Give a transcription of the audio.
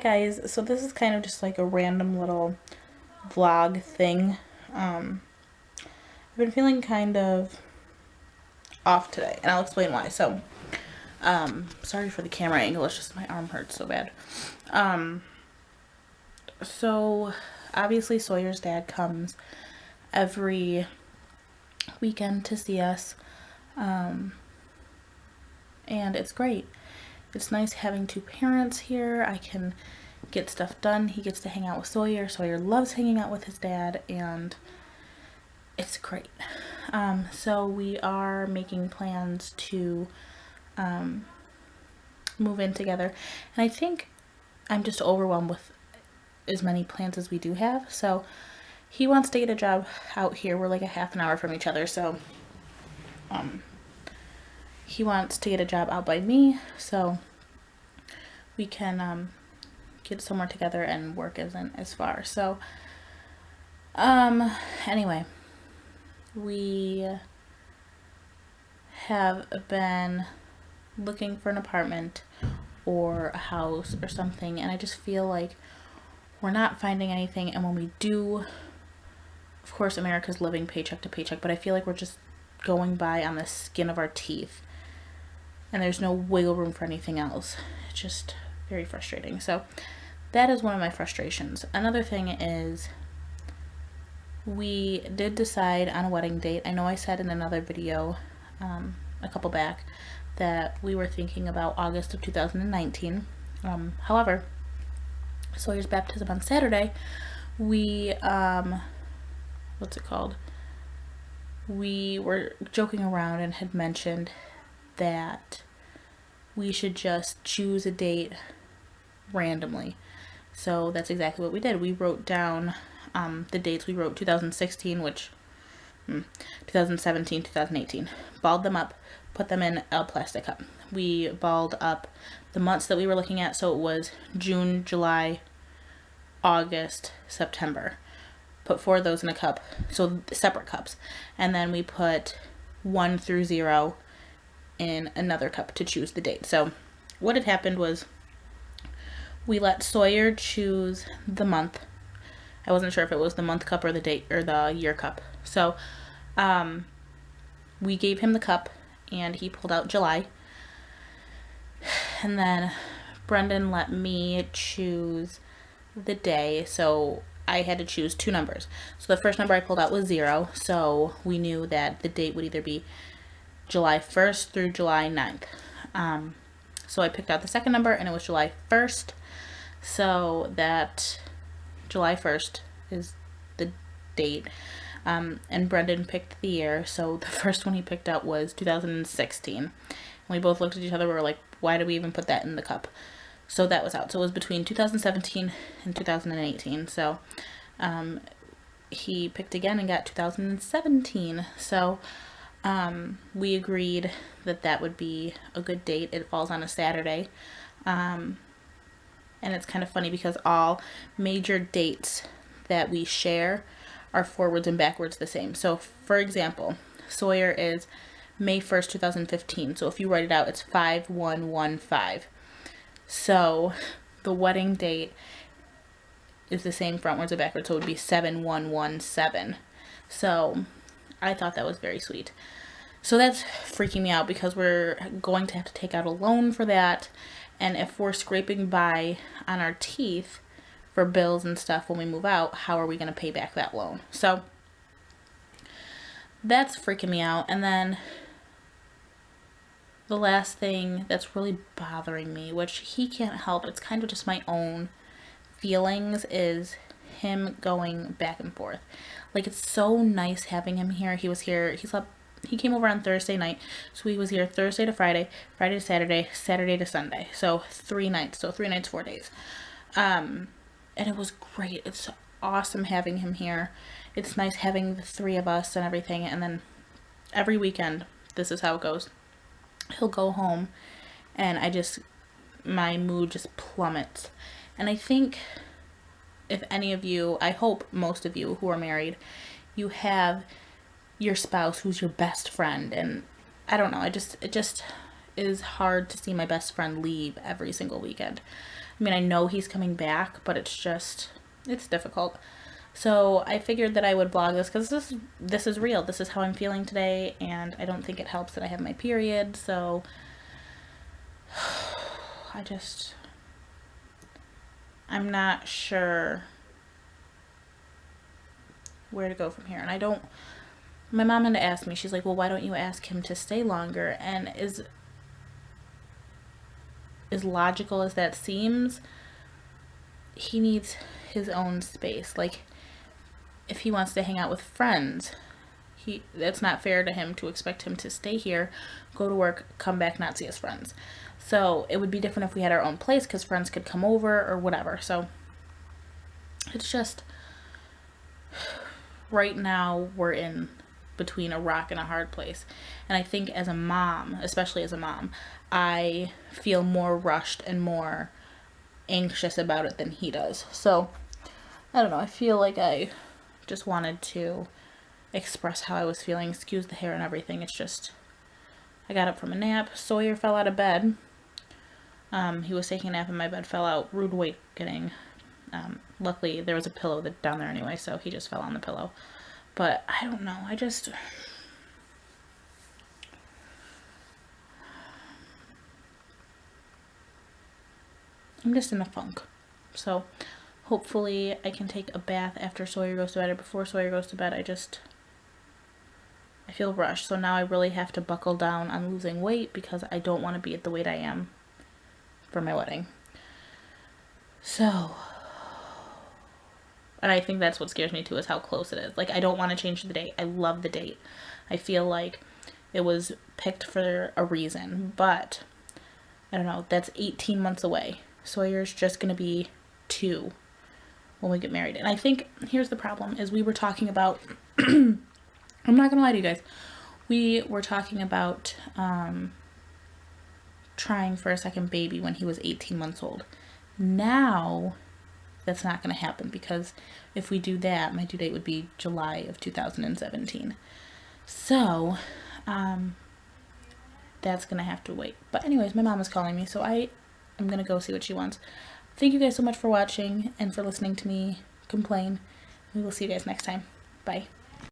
guys, so this is kind of just like a random little vlog thing. I've been feeling kind of off today, and I'll explain why. So, sorry for the camera angle, it's just my arm hurts so bad. So obviously Sawyer's dad comes every weekend to see us, and it's great. It's nice having two parents here. I can get stuff done. He gets to hang out with Sawyer. Sawyer loves hanging out with his dad, and it's great. So we are making plans to move in together, and I think I'm just overwhelmed with as many plans as we do have. So he wants to get a job out here. We're like a half an hour from each other, so he wants to get a job out by me so we can get somewhere together and work isn't as far. So anyway, we have been looking for an apartment or a house or something, and I just feel like we're not finding anything. And when we do, of course America's living paycheck to paycheck, but I feel like we're just going by on the skin of our teeth and there's no wiggle room for anything else. It's just very frustrating. So that is one of my frustrations. Another thing is we did decide on a wedding date. I know I said in another video a couple back that we were thinking about August of 2019. However, Sawyer's baptism on Saturday, we we were joking around and had mentioned that we should just choose a date randomly. So that's exactly what we did. We wrote down the dates. We wrote 2016, which 2017, 2018, balled them up, put them in a plastic cup. We balled up the months that we were looking at, so it was June, July, August, September. Put 4 of those in a cup, so separate cups, and then we put 1 through 0 in another cup to choose the date. So what had happened was we let Sawyer choose the month. I wasn't sure if it was the month cup or the date or the year cup. So we gave him the cup and he pulled out July. And then Brendan let me choose the day, so I had to choose 2 numbers. So the first number I pulled out was 0, so we knew that the date would either be July 1st through July 9th. So I picked out the second number and it was July 1st, so that July 1st is the date. And Brendan picked the year, so the first one he picked out was 2016. And we both looked at each other, we were like, why did we even put that in the cup? So that was out. So it was between 2017 and 2018. So he picked again and got 2017. So we agreed that that would be a good date. It falls on a Saturday. And it's kind of funny because all major dates that we share are forwards and backwards the same. So for example, Sawyer is May 1st, 2015. So if you write it out, it's 5115. So the wedding date is the same frontwards and backwards, so it would be 7117. So I thought that was very sweet. So that's freaking me out because we're going to have to take out a loan for that, and if we're scraping by on our teeth for bills and stuff when we move out, how are we going to pay back that loan? So that's freaking me out. And then the last thing that's really bothering me, which he can't help, it's kind of just my own feelings, is him going back and forth. Like, it's so nice having him here. He was here, he came over on Thursday night, so he was here Thursday to Friday, Friday to Saturday, Saturday to Sunday. So 3 nights, 4 days. And it was great. It's awesome having him here. It's nice having the 3 of us and everything. And then every weekend, this is how it goes. He'll go home and my mood just plummets. And I think if any of you, I hope most of you who are married, you have your spouse who's your best friend. And I don't know, it just is hard to see my best friend leave every single weekend. I mean, I know he's coming back, but it's difficult. So I figured that I would blog this because this is real. This is how I'm feeling today, and I don't think it helps that I have my period. So I'm not sure where to go from here. And my mom had to ask me, she's like, well, why don't you ask him to stay longer? And as logical as that seems, he needs his own space. Like, if he wants to hang out with friends, that's not fair to him to expect him to stay here, go to work, come back, not see his friends. So it would be different if we had our own place because friends could come over or whatever. So it's just, right now we're in between a rock and a hard place. And I think as a mom, especially as a mom, I feel more rushed and more anxious about it than he does. So I don't know, I feel like I just wanted to express how I was feeling. Excuse the hair and everything. It's just, I got up from a nap. Sawyer fell out of bed. He was taking a nap and my bed fell out. Rude awakening. Luckily there was a pillow down there anyway, so he just fell on the pillow. But I don't know, I'm just in a funk. So hopefully I can take a bath after Sawyer goes to bed or before Sawyer goes to bed. I feel rushed. So now I really have to buckle down on losing weight because I don't want to be at the weight I am for my wedding. So, and I think that's what scares me too, is how close it is. Like, I don't want to change the date. I love the date. I feel like it was picked for a reason, but I don't know, that's 18 months away. Sawyer's just going to be 2 when we get married. And I think here's the problem, is we were talking about, I'm not going to lie to you guys, we were talking about trying for a second baby when he was 18 months old. Now that's not going to happen, because if we do that, my due date would be July of 2017. So that's going to have to wait. But anyways, my mom is calling me, so I'm going to go see what she wants. Thank you guys so much for watching and for listening to me complain. We will see you guys next time. Bye.